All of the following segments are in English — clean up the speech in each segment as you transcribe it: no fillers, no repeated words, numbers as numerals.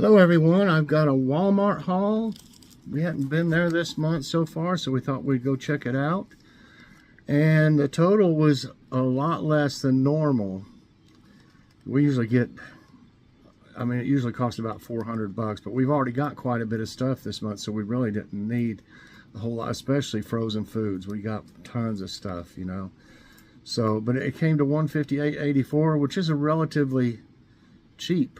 Hello everyone, I've got a Walmart haul. We hadn't been there this month so far, so we thought we'd go check it out. And the total was a lot less than normal. We usually get, it usually costs about 400 bucks, but we've already got quite a bit of stuff this month, so we really didn't need a whole lot, especially frozen foods. We got tons of stuff, you know. So, but it came to $158.84, which is a relatively cheap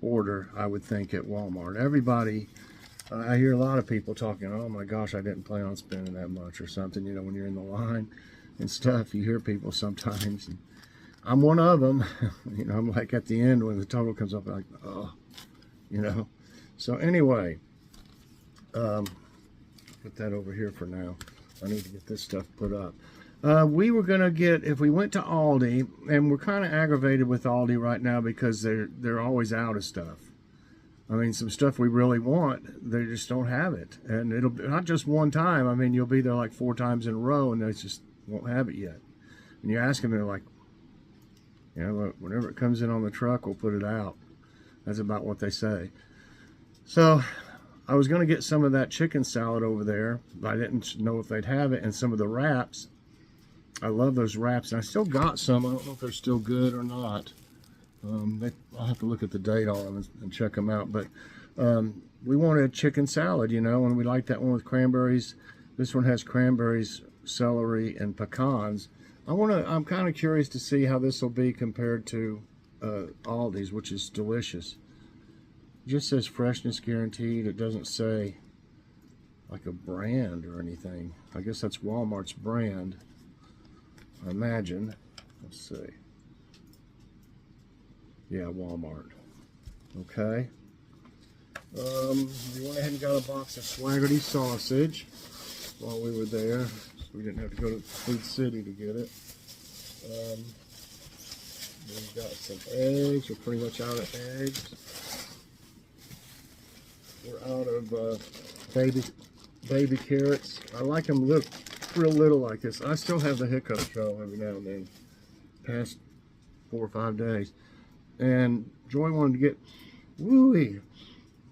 order, I would think, at Walmart. Everybody, I hear a lot of people talking, oh my gosh, I didn't plan on spending that much or something, you know, when you're in the line and stuff. You hear people sometimes, and I'm one of them. You know, I'm like at the end when the total comes up, like, oh, you know. So anyway, put that over here for now. I need to get this stuff put up. We were gonna get, if we went to Aldi, and we're kind of aggravated with Aldi right now because they're always out of stuff. I mean, some stuff we really want, they just don't have it, and it'll not just one time. I mean, you'll be there like 4 times in a row, and they just won't have it yet. And you ask them, they're like, you know, whenever it comes in on the truck, we'll put it out. That's about what they say. So I was gonna get some of that chicken salad over there, but I didn't know if they'd have it, and some of the wraps. I love those wraps, and I still got some. I don't know if they're still good or not. I'll have to look at the date on them and check them out. But we wanted a chicken salad, you know, and we like that one with cranberries. This one has cranberries, celery, and pecans. I'm kind of curious to see how this will be compared to Aldi's, which is delicious. It just says freshness guaranteed. It doesn't say like a brand or anything. I guess that's Walmart's brand, I imagine. Let's see. Yeah, Walmart. Okay. We went ahead and got a box of Swaggerty sausage while we were there, so we didn't have to go to Food City to get it. We've got some eggs. We're pretty much out of eggs. We're out of baby carrots. I like them real little like this. I still have the hiccups though every now and then, past 4 or 5 days. And Joy wanted to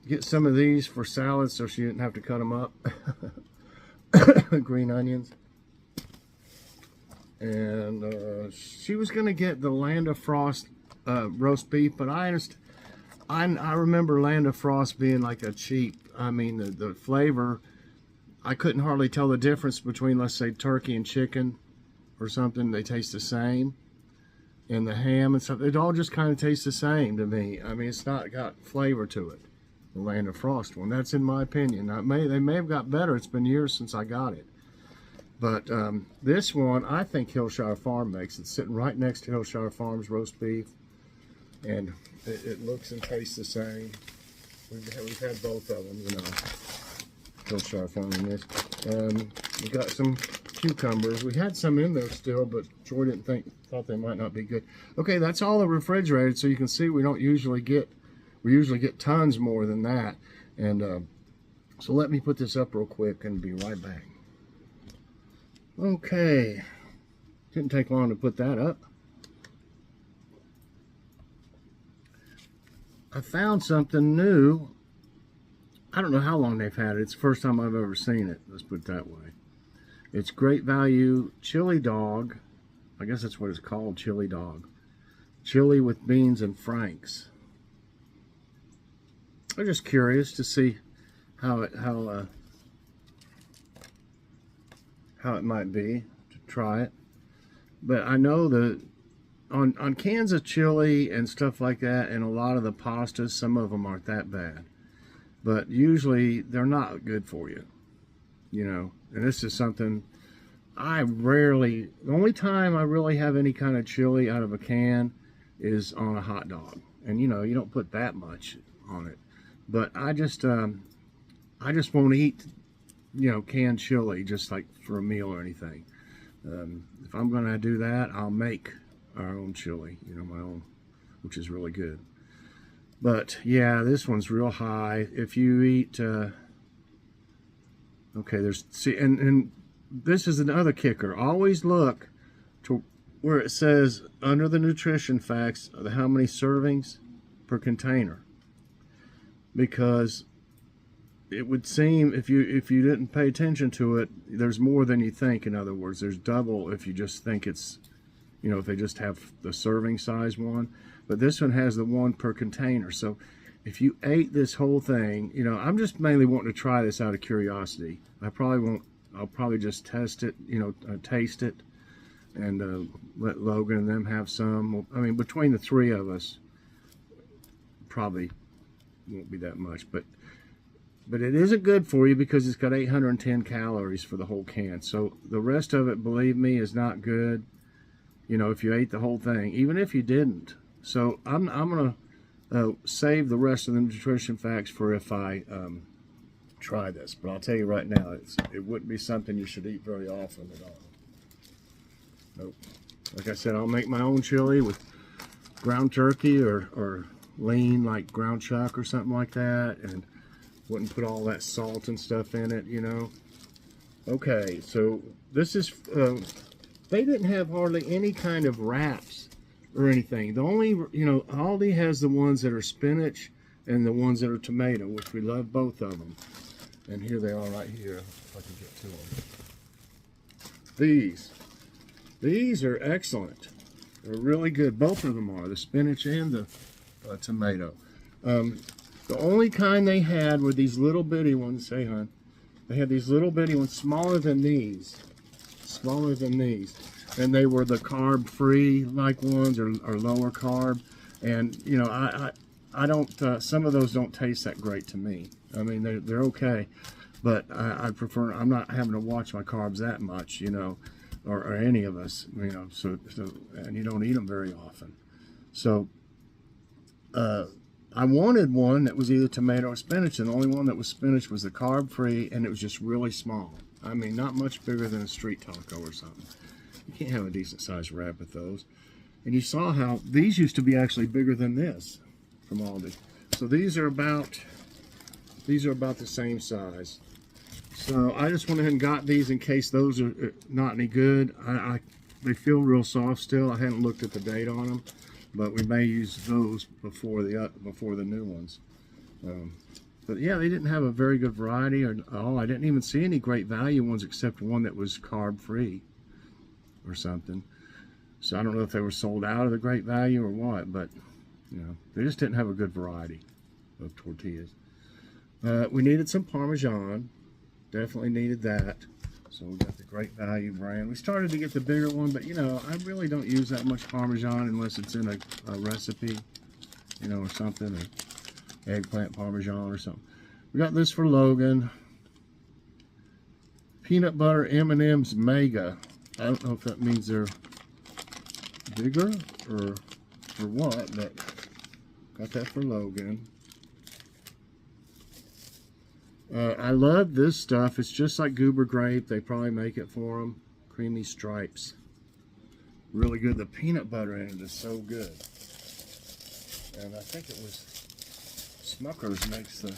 get some of these for salad so she didn't have to cut them up. Green onions. And she was gonna get the Land of Frost roast beef, but I remember Land of Frost being like a cheap, the flavor, I couldn't hardly tell the difference between, let's say, turkey and chicken or something. They taste the same. And the ham and stuff, it all just kind of tastes the same to me. I mean, it's not got flavor to it, the Land of Frost one. That's in my opinion. Now, they may have got better. It's been years since I got it. But this one, I think Hillshire Farm makes. It's sitting right next to Hillshire Farm's roast beef. And it looks and tastes the same. We've had both of them, you know. Hillshire Farm in this. We got some cucumbers. We had some in there still, but Joy thought they might not be good. Okay, that's all the refrigerated, so you can see we usually get tons more than that. And so let me put this up real quick and be right back. Okay, didn't take long to put that up. I found something new. I don't know how long they've had it. It's the first time I've ever seen it. Let's put it that way. It's Great Value Chili Dog. I guess that's what it's called, Chili Dog. Chili with beans and franks. I'm just curious to see how it might be to try it. But I know that on cans of chili and stuff like that, and a lot of the pastas, some of them aren't that bad. But usually they're not good for you, you know. And this is something the only time I really have any kind of chili out of a can is on a hot dog. And you know, you don't put that much on it. But I just won't eat, you know, canned chili just like for a meal or anything. If I'm gonna do that, I'll make our own chili, you know, my own, which is really good. But yeah, this one's real high. If you eat, okay, and this is another kicker. Always look to where it says under the nutrition facts how many servings per container. because it would seem if you didn't pay attention to it, there's more than you think. In other words, there's double if you just think it's, you know, if they just have the serving size one. But this one has the one per container. So if you ate this whole thing, you know, I'm just mainly wanting to try this out of curiosity. I probably won't. I'll probably just test it, you know, taste it, and let Logan and them have some. I mean, between the three of us, probably won't be that much, but it isn't good for you because it's got 810 calories for the whole can. So the rest of it, believe me, is not good. You know, if you ate the whole thing, even if you didn't. So I'm gonna save the rest of the nutrition facts for if I try this. But I'll tell you right now, it wouldn't be something you should eat very often at all. Nope. Like I said, I'll make my own chili with ground turkey or lean like ground chuck or something like that, and wouldn't put all that salt and stuff in it, you know. Okay, so this is they didn't have hardly any kind of wraps or anything. The only, you know, Aldi has the ones that are spinach and the ones that are tomato, which we love both of them. And here they are right here, if I can get to them. These are excellent. They're really good. Both of them are, the spinach and the tomato. The only kind they had were these little bitty ones. Hey, hon. They had these little bitty ones, smaller than these. Smaller than these. And they were the carb-free like ones, or lower carb. And, you know, I don't, some of those don't taste that great to me. I mean, they're okay. But I prefer, I'm not having to watch my carbs that much, you know, or any of us, you know, so and you don't eat them very often. So, I wanted one that was either tomato or spinach, and the only one that was spinach was the carb-free, and it was just really small. I mean, not much bigger than a street taco or something. You can't have a decent-sized wrap with those. And you saw how these used to be actually bigger than this from Aldi. So these are about the same size. So I just went ahead and got these in case those are not any good. They feel real soft still. I hadn't looked at the date on them, but we may use those before the new ones. But yeah, they didn't have a very good variety at all. I didn't even see any great value ones except one that was carb-free or something. So I don't know if they were sold out of the great value or what, but you know, they just didn't have a good variety of tortillas. We needed some Parmesan. Definitely needed that. So we got the Great Value brand. We started to get the bigger one, but you know, I really don't use that much Parmesan unless it's in a recipe, you know, or something, or eggplant Parmesan or something. We got this for Logan. Peanut butter M&M's Mega. I don't know if that means they're bigger or what, but got that for Logan. I love this stuff. It's just like Goober Grape. They probably make it for them. Creamy Stripes. Really good. The peanut butter in it is so good. And I think it was Smucker's makes the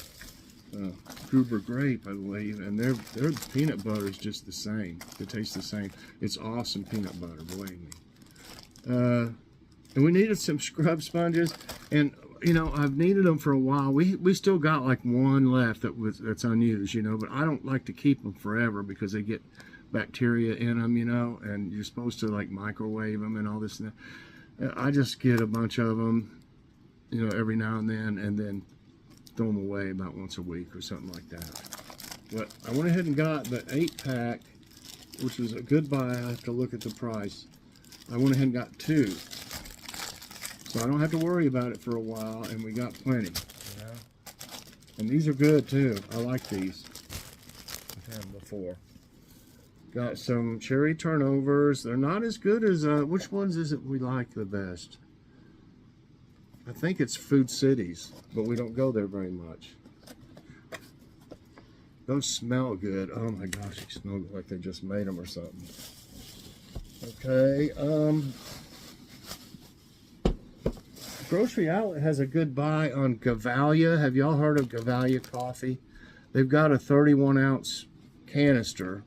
Goober Grape, I believe. And their peanut butter is just the same. It tastes the same. It's awesome peanut butter, believe me. And we needed some scrub sponges. And you know, I've needed them for a while. We still got like one left that's unused, you know, but I don't like to keep them forever because they get bacteria in them, you know, and you're supposed to like microwave them and all this and that. I just get a bunch of them, you know, every now and then throw them away about once a week or something like that. But I went ahead and got the 8-pack, which was a good buy. I have to look at the price. I went ahead and got 2. So I don't have to worry about it for a while, and we got plenty, you know? And these are good too. I like these. I've had them before. Got some cherry turnovers. They're not as good as, which ones is it we like the best? I think it's Food Cities, but we don't go there very much. Those smell good. Oh my gosh, they smell like they just made them or something. Okay, Grocery Outlet has a good buy on Gevalia. Have y'all heard of Gevalia coffee? They've got a 31-ounce canister.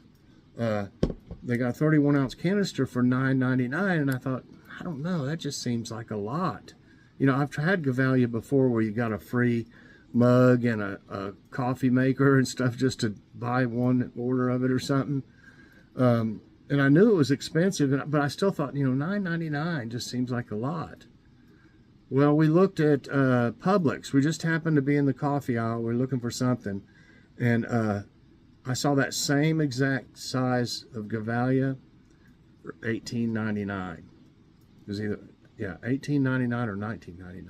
They got a 31-ounce canister for $9.99, and I thought, I don't know, that just seems like a lot. You know, I've had Gevalia before where you got a free mug and a coffee maker and stuff just to buy one order of it or something. And I knew it was expensive, but I still thought, you know, $9.99 just seems like a lot. Well, we looked at Publix. We just happened to be in the coffee aisle. We were looking for something. And I saw that same exact size of Gevalia for $18.99. It was either, yeah, $18.99 or $19.99.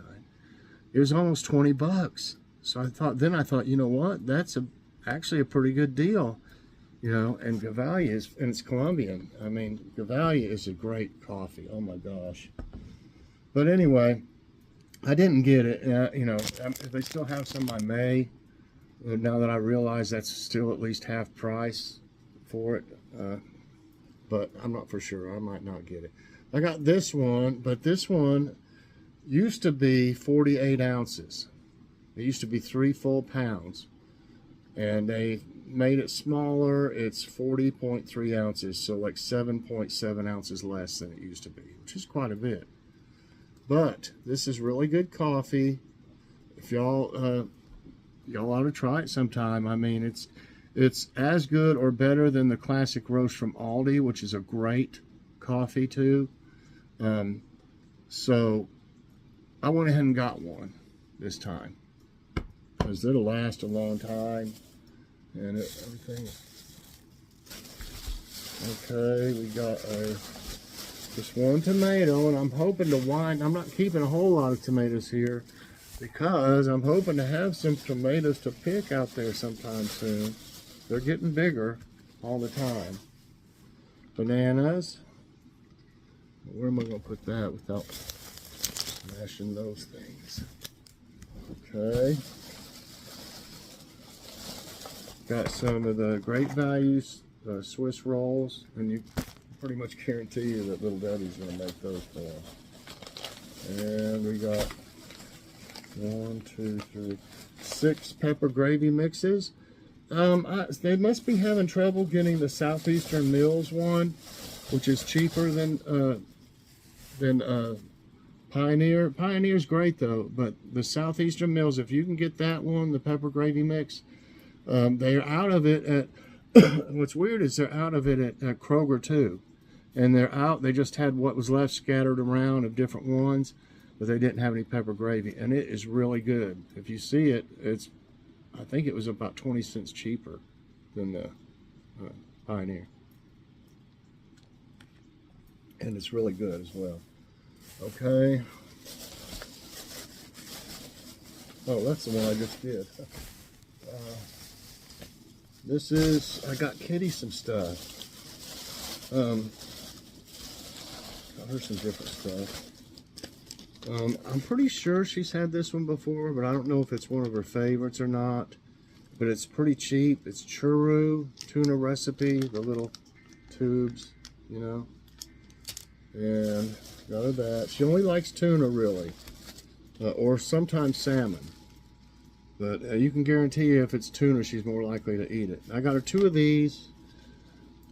It was almost 20 bucks. So I thought, you know what? That's actually a pretty good deal. You know, and Gevalia is, and it's Colombian. I mean, Gevalia is a great coffee. Oh my gosh. But anyway, I didn't get it. You know, if they still have some, I may. Now that I realize that's still at least half price for it. But I'm not for sure. I might not get it. I got this one, but this one used to be 48 ounces. It used to be 3 full pounds. And they made it smaller. It's 40.3 ounces, so like 7.7 ounces less than it used to be, which is quite a bit. But this is really good coffee. If y'all ought to try it sometime. I mean, it's as good or better than the classic roast from Aldi, which is a great coffee too. So I went ahead and got one this time because it'll last a long time. And everything. Okay, we got just one tomato, and I'm hoping to I'm not keeping a whole lot of tomatoes here because I'm hoping to have some tomatoes to pick out there sometime soon. They're getting bigger all the time. Bananas. Where am I going to put that without smashing those things? Okay. Got some of the Great Values Swiss rolls, and you pretty much guarantee you that Little Debbie's going to make those for us. And we got 6 pepper gravy mixes. They must be having trouble getting the Southeastern Mills one, which is cheaper than Pioneer. Pioneer's great though, but the Southeastern Mills, if you can get that one, the pepper gravy mix. They're out of it at, what's weird is they're out of it at Kroger too. And they just had what was left scattered around of different ones, but they didn't have any pepper gravy. And it is really good. If you see it, I think it was about 20 cents cheaper than the Pioneer. And it's really good as well. Okay. Oh, that's the one I just did. I got Kitty some stuff. Got her some different stuff. I'm pretty sure she's had this one before, but I don't know if it's one of her favorites or not. But it's pretty cheap. It's churro, tuna recipe, the little tubes, you know. And got her that. She only likes tuna, really. Or sometimes salmon. But you can guarantee you if it's tuna, she's more likely to eat it. I got her 2 of these.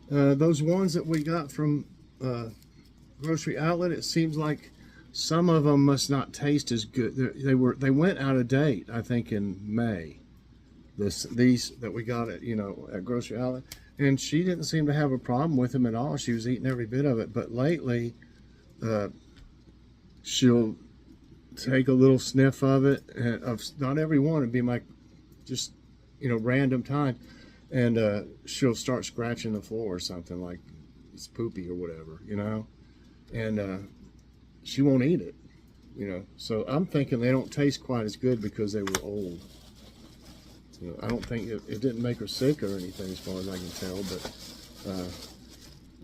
Those ones that we got from Grocery Outlet, it seems like some of them must not taste as good. They went out of date, I think, in May. These that we got at Grocery Outlet, and she didn't seem to have a problem with them at all. She was eating every bit of it. But lately, she'll take a little sniff of it, of not every one. It'd be like just random time, and she'll start scratching the floor or something like it's poopy or whatever, and she won't eat it, So I'm thinking they don't taste quite as good because they were old. I don't think it didn't make her sick or anything as far as I can tell, but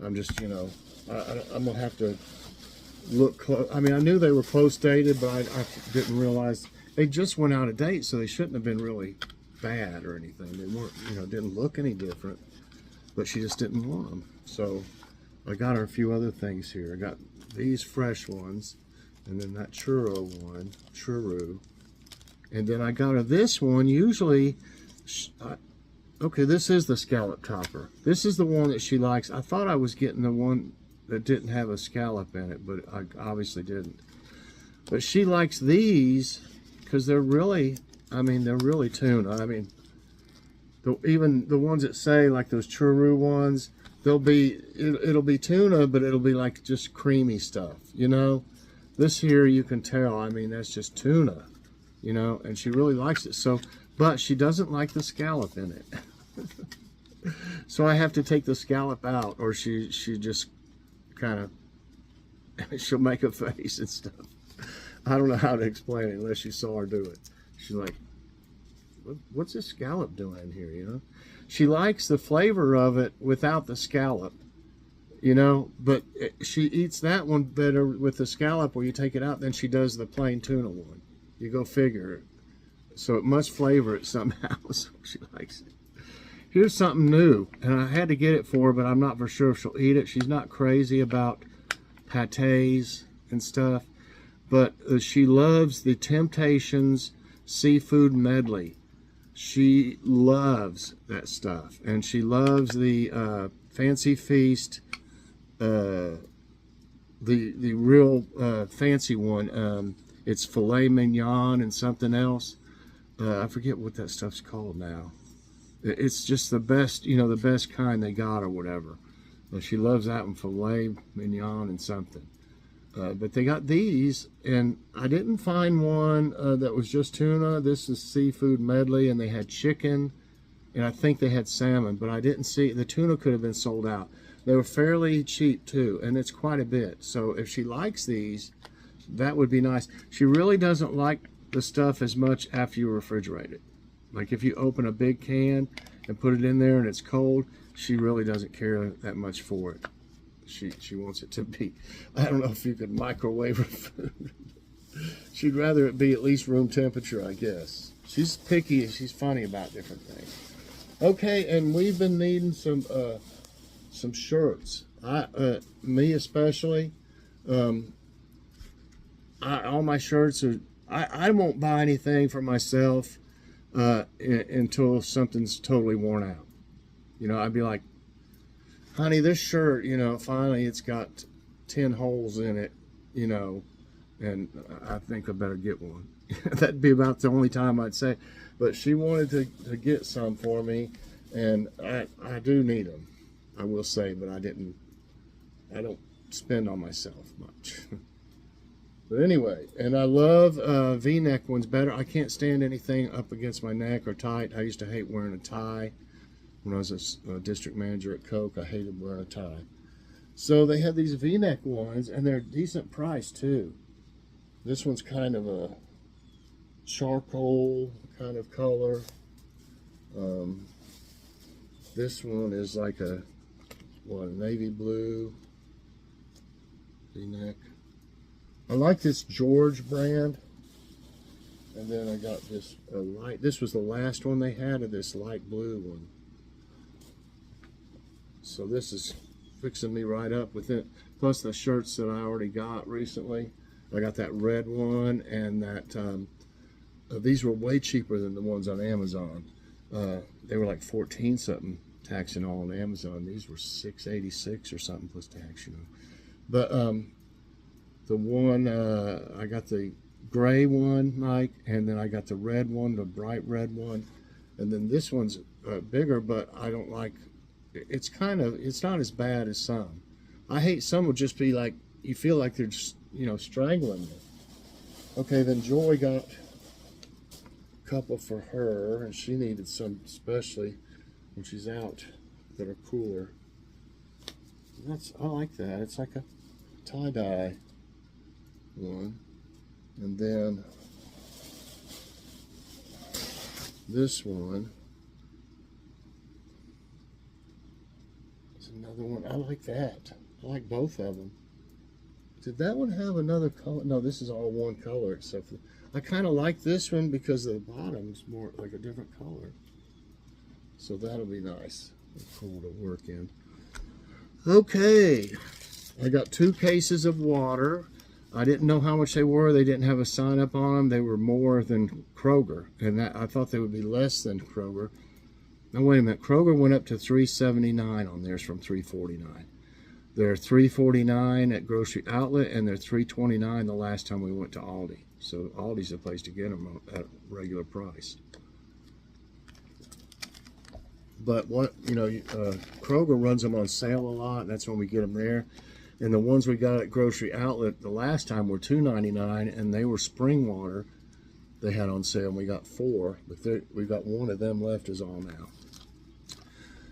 I'm just I'm gonna have to look close. I mean, I knew they were close dated, but I didn't realize they just went out of date, so they shouldn't have been really bad or anything. They weren't, didn't look any different, but she just didn't want them. So I got her a few other things here. I got these fresh ones, and then that churro one, and then I got her this one. Usually, okay, this is the scallop topper. This is the one that she likes. I thought I was getting the one that didn't have a scallop in it, but I obviously didn't. But she likes these because they're really I mean, they're really tuna. I mean, even the ones that say, like those churu ones, it'll be tuna, but it'll be like just creamy stuff, you know. This here, you can tell, I mean, that's just tuna, you know, and she really likes it. So, but she doesn't like the scallop in it. So I have to take the scallop out, or she just kind of, she'll make a face and stuff. I don't know how to explain it unless you saw her do it. She's like, what's this scallop doing here, you know? She likes the flavor of it without the scallop, you know, but she eats that one better with the scallop where you take it out than she does the plain tuna one. You go figure. So it must flavor it somehow, so she likes it. Here's something new, and I had to get it for her, but I'm not for sure if she'll eat it. She's not crazy about pâtés and stuff, but she loves the Temptations seafood medley. She loves that stuff, and she loves the Fancy Feast, the real fancy one. It's filet mignon and something else. I forget what that stuff's called now. It's just the best, you know, the best kind they got or whatever. She loves that one, filet mignon and something. But they got these, and I didn't find one that was just tuna. This is seafood medley, and they had chicken, and I think they had salmon, but I didn't see, the tuna could have been sold out. They were fairly cheap too, and it's quite a bit. So if she likes these, that would be nice. She really doesn't like the stuff as much after you refrigerate it. Like if you open a big can and put it in there and it's cold, she really doesn't care that much for it. She wants it to be, I don't know if you could microwave her food. She'd rather it be at least room temperature, I guess. She's picky and she's funny about different things. Okay, and we've been needing some shirts. Me especially. All my shirts are, I won't buy anything for myself until something's totally worn out. You know, I'd be like, honey, this shirt, you know, finally it's got 10 holes in it, you know, and I think I better get one. That'd be about the only time I'd say. But she wanted to get some for me, and I do need them, I will say, but I don't spend on myself much. But anyway, and I love V-neck ones better. I can't stand anything up against my neck or tight. I used to hate wearing a tie. When I was a district manager at Coke, I hated wearing a tie. So they have these V-neck ones, and they're decent price too. This one's kind of a charcoal kind of color. This one is like a navy blue V-neck. I like this George brand. And then I got this light. This was the last one they had of this light blue one. So this is fixing me right up with it. Plus the shirts that I already got recently. I got that red one, and that these were way cheaper than the ones on Amazon. They were like 14 something tax and all on Amazon. These were $6.86 or something plus tax, you know. But the one I got the gray one, Mike, and then I got the red one, the bright red one, and then this one's bigger, but I don't like. It's not as bad as some. I hate some would just be like, you feel like they're just, you know, strangling you. Okay, then Joy got a couple for her, and she needed some especially when she's out that are cooler. I like that. It's like a tie-dye one. And then this one. Another one. I like that. I like both of them. Did that one have another color? No, this is all one color except for, I kind of like this one because the bottom's more like a different color. So that'll be nice and cool to work in. Okay. I got 2 cases of water. I didn't know how much they were. They didn't have a sign up on them. They were more than Kroger. And I thought they would be less than Kroger. Now wait a minute, Kroger went up to $3.79 on theirs from $3.49. They're $3.49 at Grocery Outlet, and they're $3.29 the last time we went to Aldi. So Aldi's the place to get them at regular price. But Kroger runs them on sale a lot. That's when we get them there. And the ones we got at Grocery Outlet the last time were $2.99, and they were spring water. They had on sale, and we got 4, but we got 1 of them left is all now.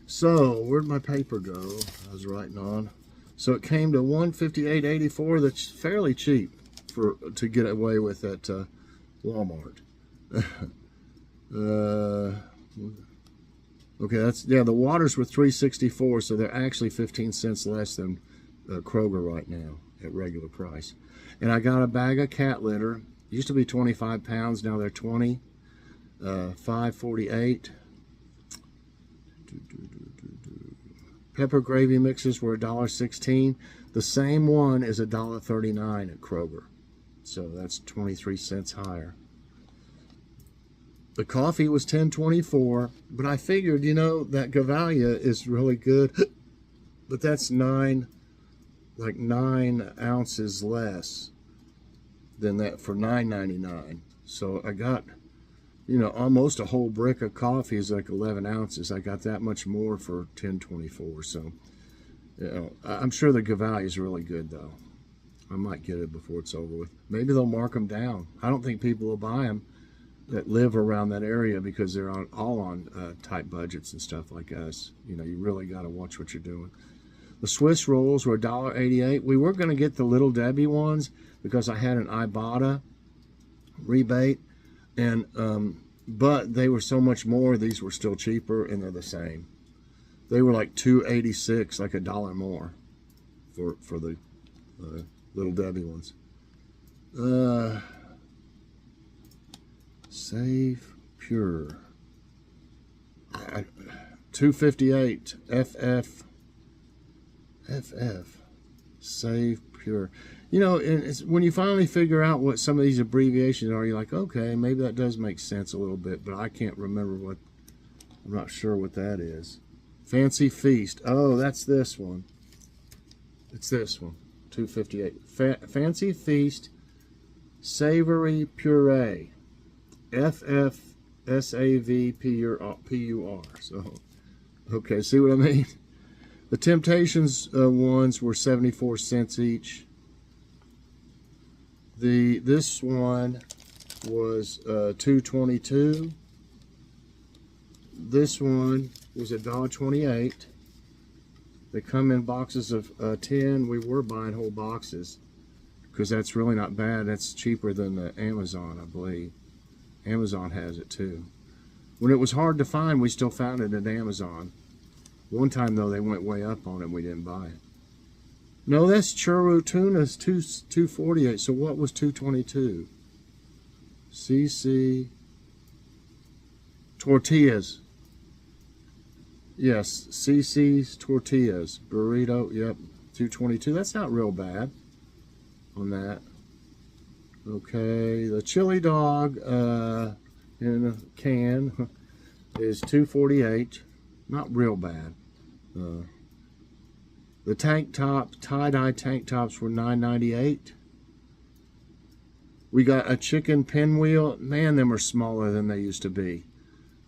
So where'd my paper go? I was writing on. So it came to $158.84. That's fairly cheap to get away with at Walmart. Okay, the waters were $3.64, so they're actually 15 cents less than Kroger right now at regular price. And I got a bag of cat litter. Used to be 25 pounds, now they're 20. $5.48. Pepper gravy mixes were $1.16. The same one is $1.39 at Kroger. So that's 23 cents higher. The coffee was $10.24, but I figured, that Gevalia is really good, but that's 9 ounces less than that for $9.99. So I got, almost a whole brick of coffee is like 11 ounces. I got that much more for $10.24. So, I'm sure the Gevalia is really good though. I might get it before it's over with. Maybe they'll mark them down. I don't think people will buy them that live around that area because they're all on tight budgets and stuff like us. You really got to watch what you're doing. The Swiss rolls were $1.88. We were going to get the Little Debbie ones because I had an Ibotta rebate, and but they were so much more. These were still cheaper, and they're the same. They were like $2.86, like $1 more for the Little Debbie ones. Save Pure. $2.58. FF. Save Pure. When you finally figure out what some of these abbreviations are, you're like, okay, maybe that does make sense a little bit, but I can't remember I'm not sure what that is. Fancy Feast. Oh, that's this one. It's this one. $2.58. Fancy Feast Savory Puree. FFSAVPUR. So, okay, see what I mean? The Temptations ones were 74 cents each. This one was $2.22. This one was $1.28. They come in boxes of 10. We were buying whole boxes because that's really not bad. That's cheaper than the Amazon, I believe. Amazon has it too. When it was hard to find, we still found it at Amazon. One time though, they went way up on it. We didn't buy it. No, that's churro tuna's $2.48. So what was $2.22? CC tortillas. Yes, CC's tortillas burrito. Yep, $2.22. That's not real bad on that. Okay, the chili dog in a can is $2.48. Not real bad. The tank top, tie-dye tank tops were $9.98. We got a chicken pinwheel. Man, them are smaller than they used to be.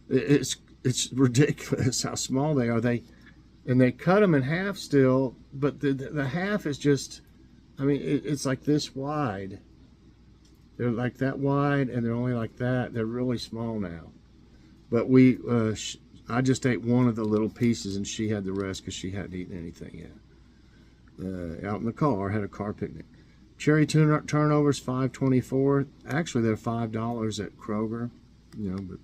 It's ridiculous how small they are. And they cut them in half still, but the half is just, it's like this wide. They're like that wide, and they're only like that. They're really small now. But I just ate one of the little pieces, and she had the rest because she hadn't eaten anything yet. Out in the car, had a car picnic. Cherry turnovers, $5.24. Actually, they're $5 at Kroger. But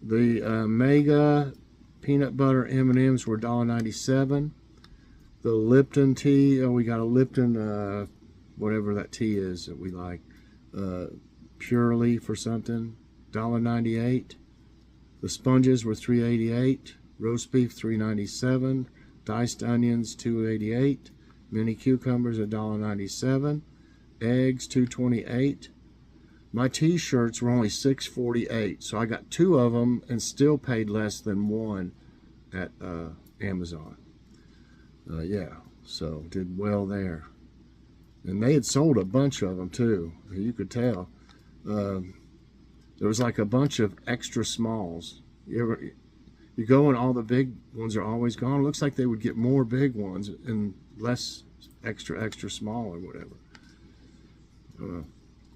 the Mega peanut butter M&Ms were $1.97. The Lipton tea, we got a Lipton, whatever that tea is that we like. Pure Leaf or something, $1.98. The sponges were $3.88. Roast beef, $3.97. Diced onions, $2.88. Mini cucumbers, $1.97. Eggs, $2.28. My t-shirts were only $6.48, so I got 2 of them and still paid less than one at Amazon. Yeah, So did well there. And they had sold a bunch of them too. You could tell. There was like a bunch of extra smalls. You go and all the big ones are always gone. It looks like they would get more big ones and less extra small or whatever.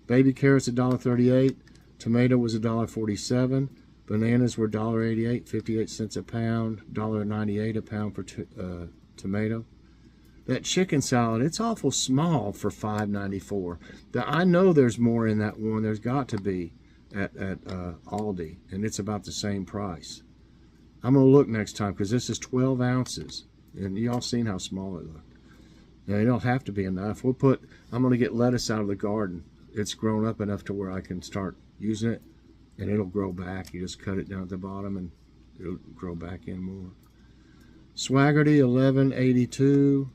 Baby carrots $1.38. Tomato was $1.47. Bananas were $1.88, 58 cents a pound. $1.98 a pound for tomato. That chicken salad, it's awful small for $5.94. I know there's more in that one. There's got to be at Aldi, and it's about the same price. I'm going to look next time because this is 12 ounces, and y'all seen how small it looked. Now, it don't have to be enough. I'm going to get lettuce out of the garden. It's grown up enough to where I can start using it, and it'll grow back. You just cut it down at the bottom, and it'll grow back in more. Swaggerty, $11.82.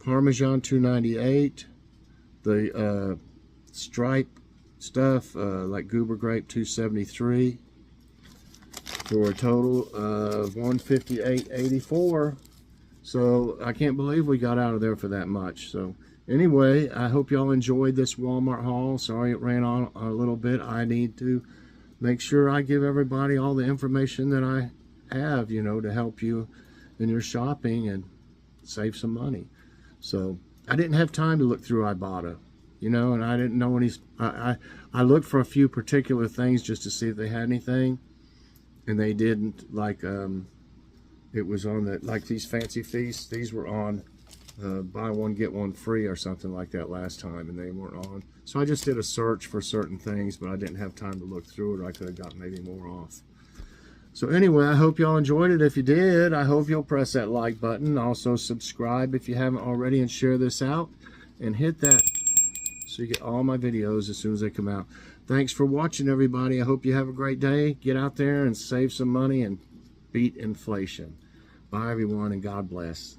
Parmesan, $2.98. The stripe stuff, like Goober Grape, $2.73. For a total of $158.84. So I can't believe we got out of there for that much. So anyway, I hope y'all enjoyed this Walmart haul. Sorry it ran on a little bit. I need to make sure I give everybody all the information that I have, you know, to help you in your shopping and save some money. So I didn't have time to look through Ibotta, you know, and I didn't know any. I looked for a few particular things just to see if they had anything, and they didn't. Like it was on the, like these Fancy Feasts. These were on buy one get one free or something like that last time, and they weren't on. So I just did a search for certain things, but I didn't have time to look through it, or I could have got maybe more off. So anyway, I hope y'all enjoyed it. If you did, I hope you'll press that like button. Also subscribe if you haven't already, and share this out, and hit that so you get all my videos as soon as they come out. Thanks for watching, everybody. I hope you have a great day. Get out there and save some money and beat inflation. Bye, everyone, and God bless.